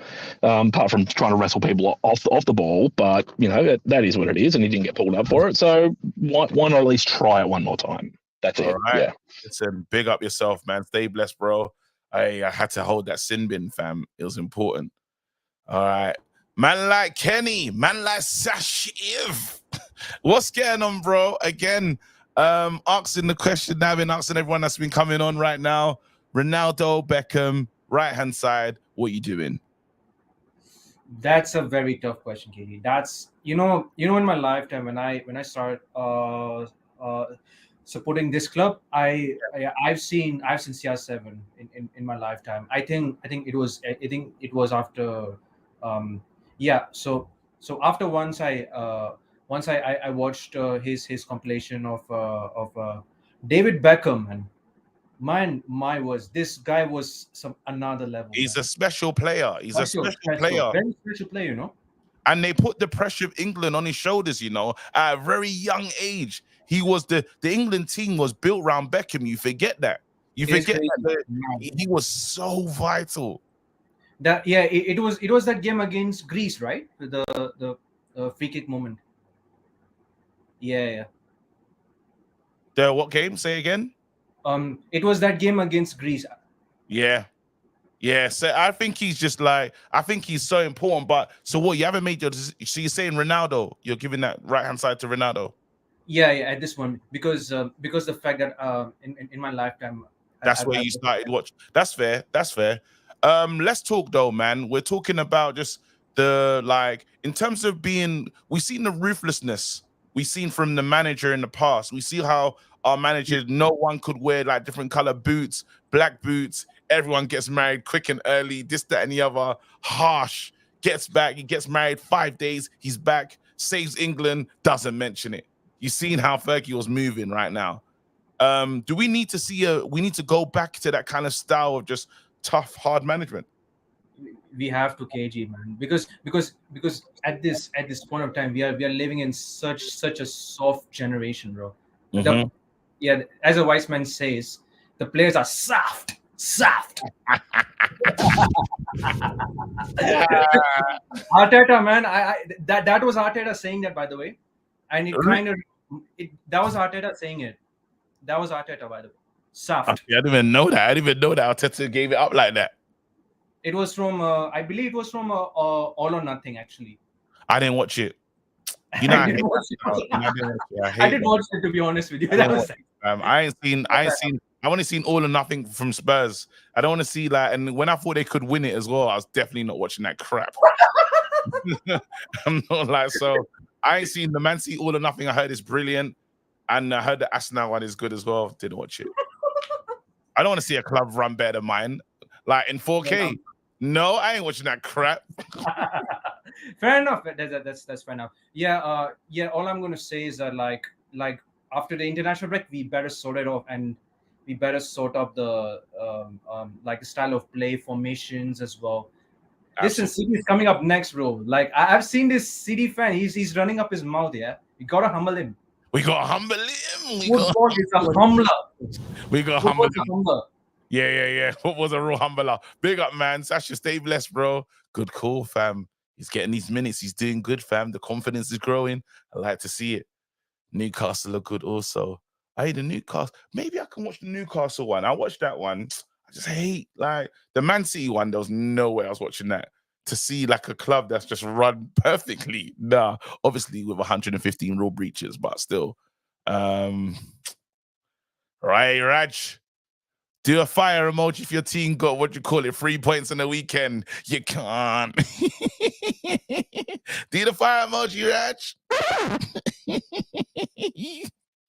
apart from trying to wrestle people off the ball, but, that is what it is, and he didn't get pulled up for it, so why not at least try it one more time? That's it. Right. Yeah. Listen, big up yourself, man. Stay blessed, bro. I had to hold that sin bin, fam. It was important. All right. Man like Kenny, man like Sashiv. What's going on, bro? Again, asking the question now, been asking everyone that's been coming on right now. Ronaldo, Beckham, right-hand side, what you doing? That's a very tough question, Katie. That's in my lifetime when I started supporting this club, I've seen CR7 in my lifetime. I think it was after so after once I watched his compilation of David Beckham, and this guy was another level. He's a special player. He's a special player. Very special player, And they put the pressure of England on his shoulders, at a very young age. He was the England team was built around Beckham. You forget that. You forget that he was so vital. It was that game against Greece, right? The free kick moment. Yeah. The what game? Say again. It was that game against Greece. Yeah. So I think he's just I think he's so important. But so what? You haven't made your. So you're saying Ronaldo? You're giving that right hand side to Ronaldo? Yeah. At this one, because the fact that in my lifetime, that's where you started watching. That's fair. Let's talk though, man. We're talking about just the in terms of we've seen the ruthlessness we've seen from the manager in the past. We see how our manager, no one could wear different color boots, black boots. Everyone gets married quick and early, this, that, and the other. Harsh. Gets back. He gets married 5 days. He's back. Saves England. Doesn't mention it. You've seen how Fergie was moving right now. Do we need to we need to go back to that kind of style of just tough, hard management? we have to KG, man, because at this point of time we are living in such a soft generation, bro. The yeah, as a wise man says, the players are soft. Arteta, man, that was Arteta saying that, by the way, and it kind of that was Arteta saying it. That was Arteta, by the way. Soft. I didn't even know that. I didn't even know that Arteta gave it up like that. It was from, I believe it was from All or Nothing, actually. I didn't watch it. You know, I didn't watch it. I did watch it, to be honest with you. I ain't seen. I only seen All or Nothing from Spurs. I don't want to see like. And when I thought they could win it as well, I was definitely not watching that crap. I'm not like so. I ain't seen the Man City All or Nothing. I heard it's brilliant, and I heard the Arsenal one is good as well. Didn't watch it. I don't want to see a club run better than mine, like in 4K. No, I ain't watching that crap. Fair enough. That's fair enough. Yeah. Yeah. All I'm gonna say is that like after the international break, we better sort it off, and we better sort up the like the style of play, formations as well. Listen, City is coming up next, bro. Like I've seen this City fan. He's running up his mouth. Yeah, we gotta humble him. We gotta humble him. Football is a humbler. We gotta humble him. Yeah. What was a real humbler? Big up, man. Sancho, stay blessed, bro. Good call, fam. He's getting these minutes. He's doing good, fam. The confidence is growing. I like to see it. Newcastle are good also. I hate the Newcastle. Maybe I can watch the Newcastle one. I watched that one. I just hate like the Man City one. There was no way I was watching that. To see like a club that's just run perfectly. Nah, obviously with 115 rule breaches, but still. Right, Raj. Do a fire emoji if your team got 3 points in the weekend. You can't. Do the fire emoji, Raj.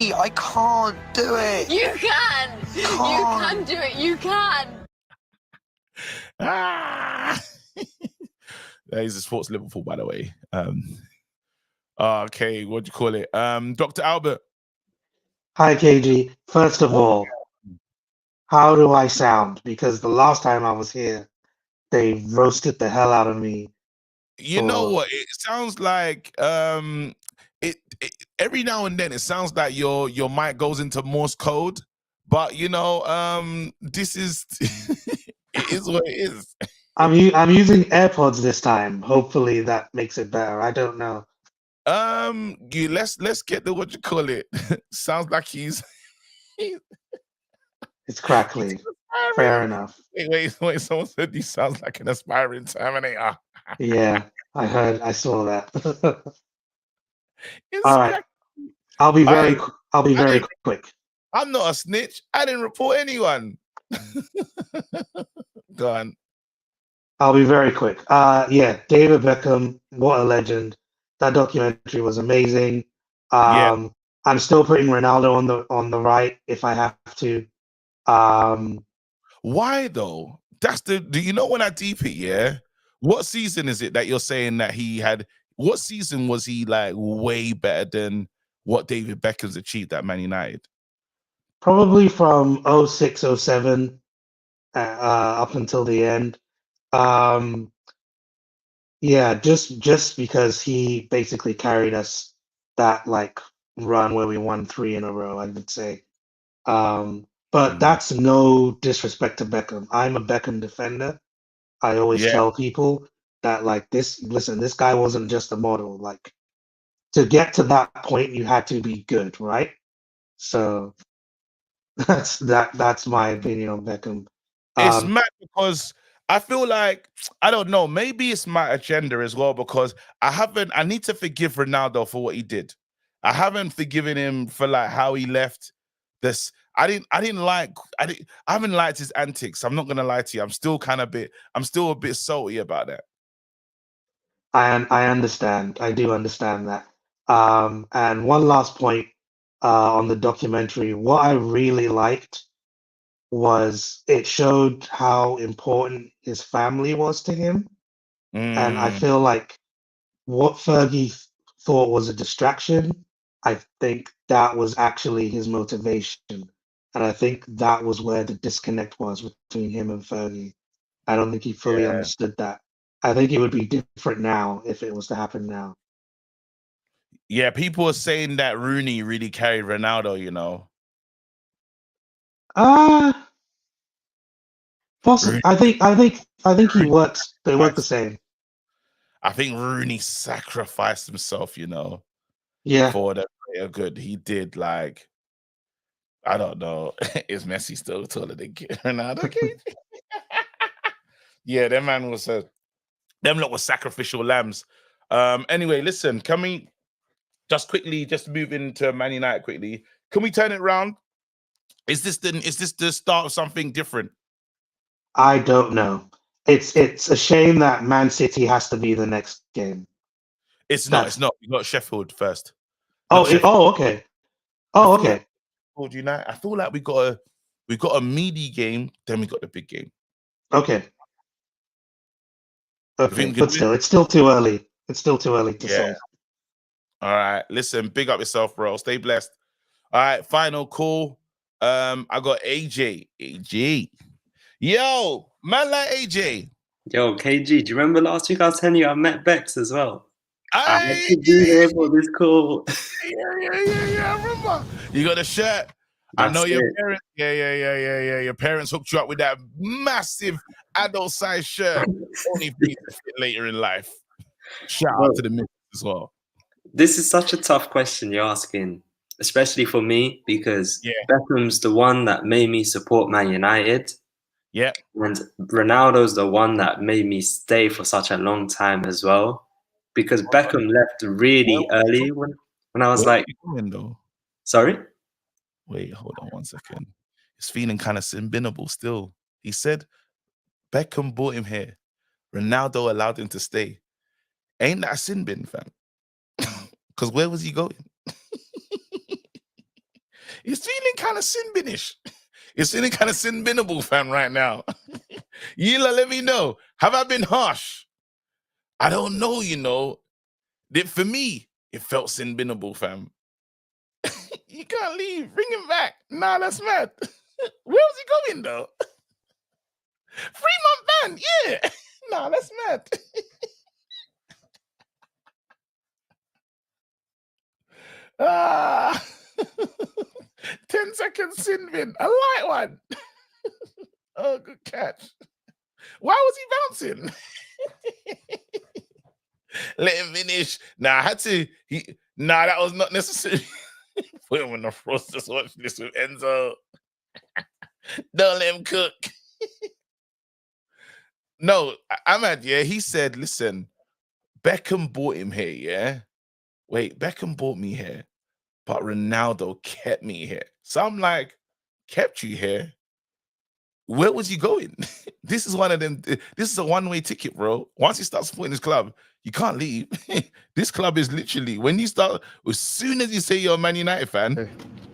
I can't do it. You can. You can do it. You can. He's a Sports Liverpool, by the way. Okay, what do you call it? Dr. Albert. Hi, KG. First of all, how do I sound? Because the last time I was here, they roasted the hell out of me. You know what? It sounds like it every now and then it sounds like your mic goes into Morse code, but you know, this is it is what it is. I'm using AirPods this time. Hopefully that makes it better. I don't know. Let's get the what you call it. Sounds like he's It's crackly. Fair enough. Wait. Someone said he sounds like an aspiring Terminator. Yeah, I saw that. All right. I'll be very quick. I'm not a snitch. I didn't report anyone. Go on. I'll be very quick. Yeah, David Beckham, what a legend. That documentary was amazing. I'm still putting Ronaldo on the right if I have to. Why though? Do you know when I deep it, yeah? What season is it that you're saying that he had? What season was he like way better than what David Beckham's achieved at Man United? Probably from 06, 07 up until the end. Yeah, just because he basically carried us that like run where we won 3 in a row, I would say. But that's no disrespect to Beckham. I'm a Beckham defender. I always tell people that like this guy wasn't just a model. Like to get to that point, you had to be good, right? So that's my opinion on Beckham. It's mad because I feel like, I don't know, maybe it's my agenda as well because I need to forgive Ronaldo for what he did. I haven't forgiven him for like how he left this. I haven't liked his antics. I'm not gonna lie to you. I'm still a bit salty about that. I understand. I do understand that. And one last point on the documentary. What I really liked was it showed how important his family was to him. And I feel like what Fergie thought was a distraction, I think that was actually his motivation. And I think that was where the disconnect was between him and Fergie. I don't think he fully understood that. I think it would be different now if it was to happen now. Yeah, people are saying that Rooney really carried Ronaldo, you know. Possible. I think he works. They work the same. I think Rooney sacrificed himself, you know, Yeah. for the greater good. He did, like, I don't know. Is Messi still taller than Ronaldo? Yeah, that man was them lot were sacrificial lambs. Anyway, listen, can we just quickly move into Man United quickly? Can we turn it around? Is this the start of something different? I don't know. It's a shame that Man City has to be the next game. It's not. We got Sheffield first. Okay. Oh, okay. United. I feel like we got a meaty game, then we got the big game. Okay. Okay, but still, it's still too early. It's still too early to say. All right, listen, big up yourself, bro. Stay blessed. All right, final call. I got AJ. AJ. Yo, man like AJ. Yo, KG, do you remember last week I was telling you I met Bex as well? I had to be here for this call. Yeah, I remember. You got a shirt. I know your parents. Yeah. Your parents hooked you up with that massive adult-sized shirt. Only for you to fit later in life. Shout out to the missus as well. This is such a tough question you're asking, especially for me, because Beckham's the one that made me support Man United. Yeah. And Ronaldo's the one that made me stay for such a long time as well. Because Beckham left really early when I was like... Sorry? Wait, hold on 1 second. It's feeling kind of sin-binnable still. He said Beckham brought him here. Ronaldo allowed him to stay. Ain't that a sin bin, fam? Because where was he going? It's feeling kind of sin-binish. It's feeling kind of sin-binnable, fam, right now. Yila, let me know. Have I been harsh? I don't know, you know. For me, it felt sin-binnable, fam. You can't leave. Bring him back. Nah, that's mad. Where was he going, though? 3-month ban. Yeah. Nah, that's mad. Ah. 10-second sin bin. A light one. Oh, good catch. Why was he bouncing? Let him finish. Nah, I had to. Nah, that was not necessary. Put him on the frost. Just watch this with Enzo. Don't let him cook. No, Ahmad, yeah, he said, listen, Beckham bought him here, yeah? Wait, Beckham bought me here, but Ronaldo kept me here. So I'm like, kept you here? Where was you going? This is one of them. This is a one-way ticket, bro. Once you start supporting this club, you can't leave. This club is literally, when you start, as soon as you say you're a Man United fan.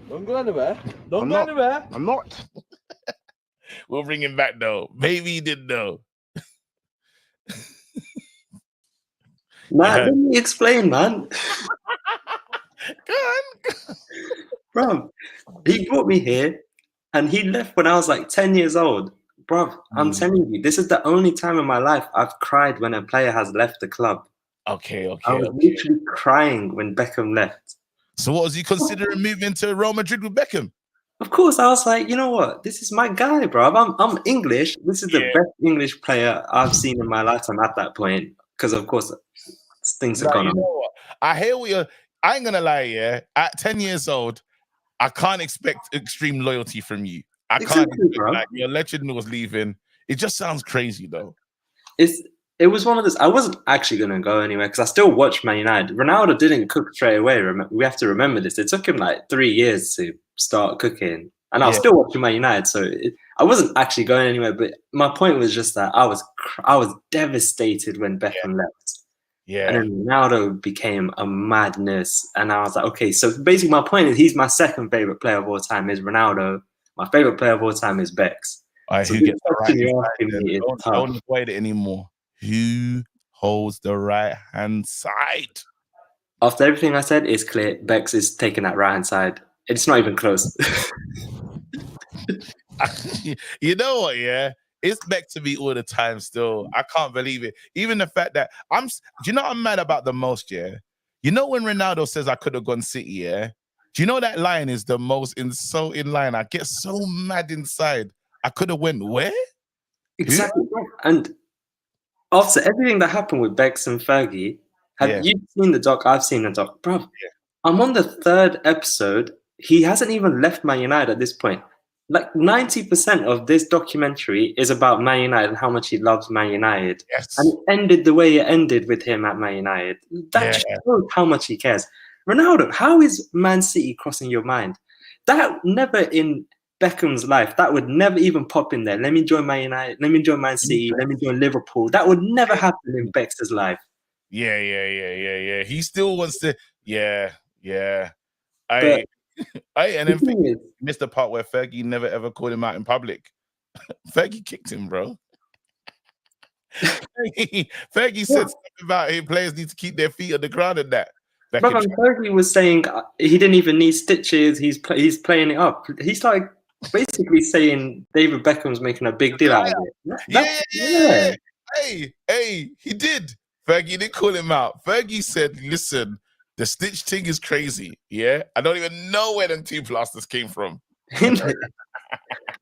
Don't go anywhere. Don't go anywhere. I'm not. We'll bring him back, though. Maybe he did, though. Nah, let me explain, man. Go on. Bro, he brought me here and he left when I was like 10 years old. Bro, I'm telling you, this is the only time in my life I've cried when a player has left the club. Okay. I was literally crying when Beckham left. So what was he considering moving to Real Madrid with Beckham? Of course, I was like, you know what? This is my guy, bro. I'm English. This is the best English player I've seen in my lifetime at that point. Because, of course, things have gone on. Know what? I hear what you're... I ain't gonna lie, yeah. At 10 years old, I can't expect extreme loyalty from you. I can't expect, like, your legend was leaving. It just sounds crazy, though. It was one of those. I wasn't actually going to go anywhere because I still watch Man United. Ronaldo didn't cook straight away. We have to remember this. It took him like 3 years to start cooking. And I was still watching Man United. So I wasn't actually going anywhere. But my point was just that I was devastated when Beckham left. Yeah. And then Ronaldo became a madness. And I was like, okay, so basically my point is he's my second favorite player of all time is Ronaldo. My favorite player of all time is Bex. So who gets the right hand? Don't avoid it anymore. Who holds the right hand side? After everything I said, it's clear Bex is taking that right hand side. It's not even close. You know what, yeah? it's back to me all the time still. I can't believe it. Even the fact that do you know what I'm mad about the most, yeah? You know when Ronaldo says I could have gone City, yeah? Do you know that line is the most insulting line? I get so mad inside. I could have went where? Exactly. And after everything that happened with Bex and Fergie, have you seen the doc? I've seen the doc. Bro, I'm on the 3rd episode. He hasn't even left Man United at this point. Like 90% of this documentary is about Man United and how much he loves Man United. Yes. And it ended the way it ended with him at Man United. That just shows how much he cares. Ronaldo, how is Man City crossing your mind? That never in Beckham's life, that would never even pop in there. Let me join Man United, let me join Man City, let me join Liverpool. That would never happen in Beck's life. Yeah. He still wants to. Yeah. But And then you missed the part where Fergie never ever called him out in public. Fergie kicked him, bro. Fergie said something about players need to keep their feet on the ground and that. But Fergie was saying he didn't even need stitches. He's playing it up. He's like basically saying David Beckham's making a big deal out of it. Yeah. Hey, he did. Fergie didn't call him out. Fergie said, listen, the stitch thing is crazy. Yeah. I don't even know where them two plasters came from. But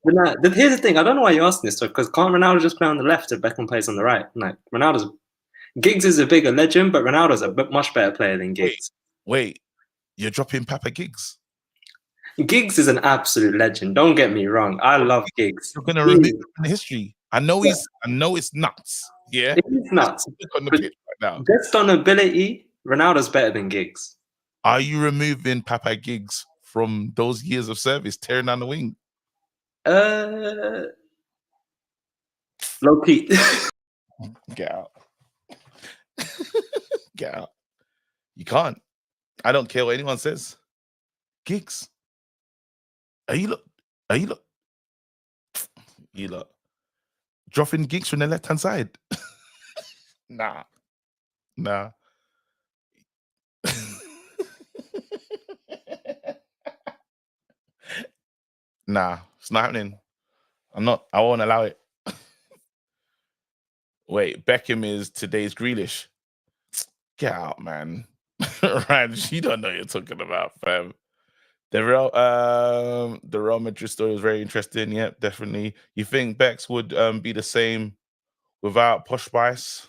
now, here's the thing. I don't know why you're asking this, because can't Ronaldo just play on the left if Beckham plays on the right? Like Giggs is a bigger legend, but Ronaldo's a much better player than Giggs. Wait, you're dropping Papa Giggs? Giggs is an absolute legend. Don't get me wrong. I love Giggs. You're gonna remove him from history. I know it's nuts. Yeah, it is nuts. On the pitch right now. Based on ability, Ronaldo's better than Giggs. Are you removing Papa Giggs from those years of service, tearing down the wing? Low key. Get out. Get out. You can't. I don't care what anyone says. Giggs. You look. Dropping Giggs from the left-hand side. Nah. Nah, it's not happening. I won't allow it. Wait, Beckham is today's Grealish. Get out, man. Raj, you don't know what you're talking about, fam. The Real Madrid story was very interesting. Yep, definitely. You think Bex would be the same without Posh Spice?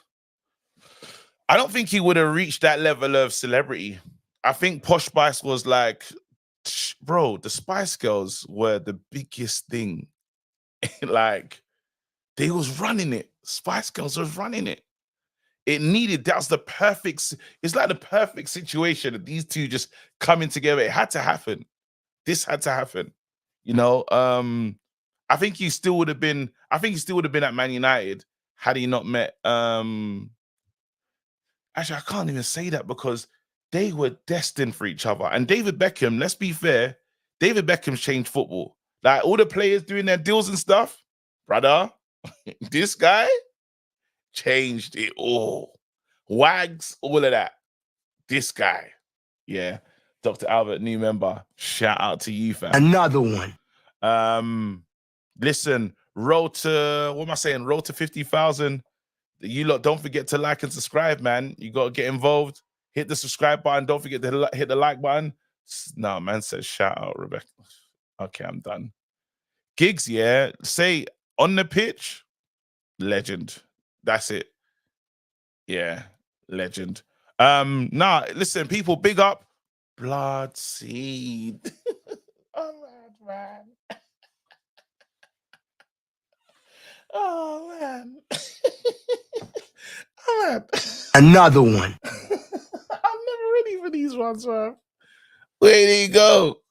I don't think he would have reached that level of celebrity. I think Posh Spice was like, bro, the Spice Girls were the biggest thing. Like, they was running it. Spice Girls was running it. It's like the perfect situation of these two just coming together. It had to happen. This had to happen. You know, I think he still would have been at Man United had he not met actually I can't even say that because they were destined for each other. And David Beckham, let's be fair, David Beckham's changed football. Like all the players doing their deals and stuff, brother, this guy changed it all. Wags, all of that. This guy. Yeah. Dr. Albert, new member. Shout out to you, fam. Another one. Listen, road to 50,000. You lot don't forget to like and subscribe, man. You got to get involved. Hit the subscribe button. Don't forget to hit the like button. No, man says shout out, Rebecca. Okay, I'm done. Giggs, yeah. Say on the pitch, legend. That's it. Yeah, legend. Nah, listen, people, big up Blood Seed. Oh man. Oh man. Oh man. Another one. I'm never ready for these ones, man. Where do you go?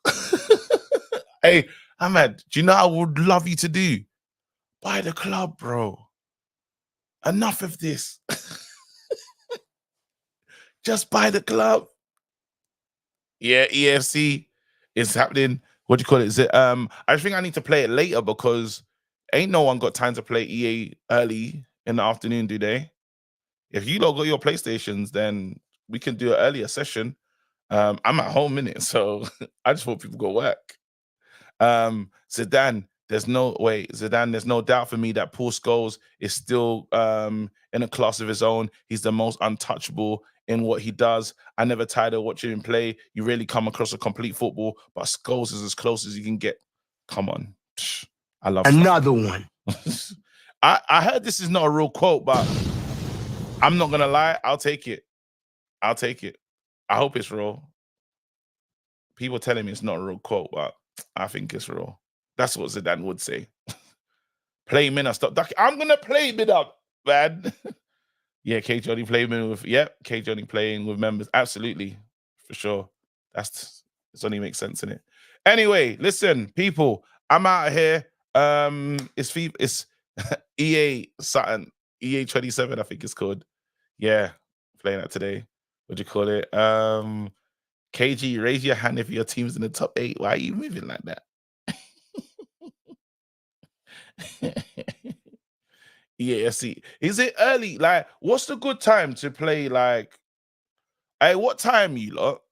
Hey, Ahmed, do you know what I would love you to do? Buy the club, bro. Enough of this. Just buy the club. Yeah, EFC is happening. What do you call it? Is it I think I need to play it later because ain't no one got time to play EA early in the afternoon, do they? If you don't got your PlayStations, then we can do an earlier session. I'm at home in it, so I just want people to go work. Zidane, Zidane, there's no doubt for me that Paul Scholes is still in a class of his own. He's the most untouchable in what he does. I never tired of watching him play. You really come across a complete football, but Scholes is as close as you can get. Come on. I love another one. I heard this is not a real quote, but I'm not gonna lie, I'll take it. I hope it's real. People telling me it's not a real quote, but I think it's real. That's what Zidane would say. Play Mina, stop ducking. I'm gonna play mid up, man. Yeah, K Johnny playing with K Johnny playing with members. Absolutely, for sure. It's only makes sense in it. Anyway, listen, people, I'm out of here. It's EA something, EA 27, I think it's called. Yeah, playing that today. What do you call it? KG, raise your hand if your team's in the top 8. Why are you moving like that? Yeah, see. Is it early? Like, what's the good time to play? Like, hey, what time you lot?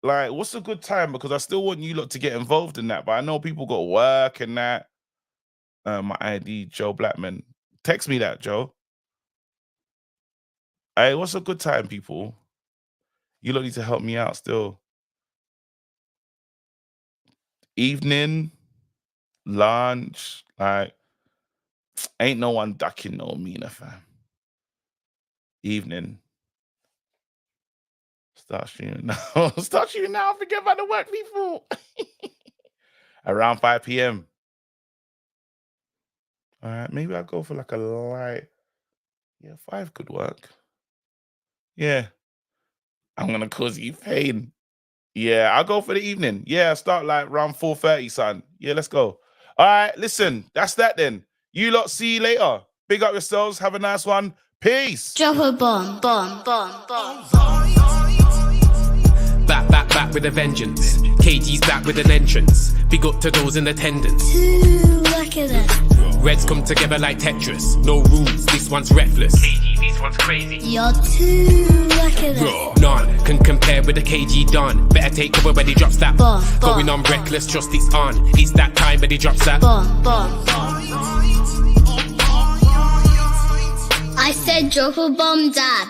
Like, what's a good time? Because I still want you lot to get involved in that. But I know people got work and that. My ID, Joe Blackman. Text me that, Joe. Hey, what's a good time, people? You lot need to help me out still. Evening, lunch, like, ain't no one ducking no Mina, fam. Evening. Start streaming now. Start streaming now. Forget about the work, people. Around 5 p.m. All right, maybe I'll go for like a light. Yeah, 5 could work. Yeah. I'm going to cause you pain. Yeah, I'll go for the evening. Yeah, start like around 4:30, son. Yeah, let's go. All right, listen, that's that then. You lot, see you later. Big up yourselves. Have a nice one. Peace. Drop a bomb, bomb, bomb, bomb. Back with a vengeance. KG's back with an entrance. Big up to those in attendance. Look at that. Reds come together like Tetris. No rules, this one's reckless. KG, this one's crazy. You're too lucky. None can compare with the KG Don. Better take cover when he drops that. Going on reckless, just it's on. It's that time when he drops that. I said drop a bomb, Dad.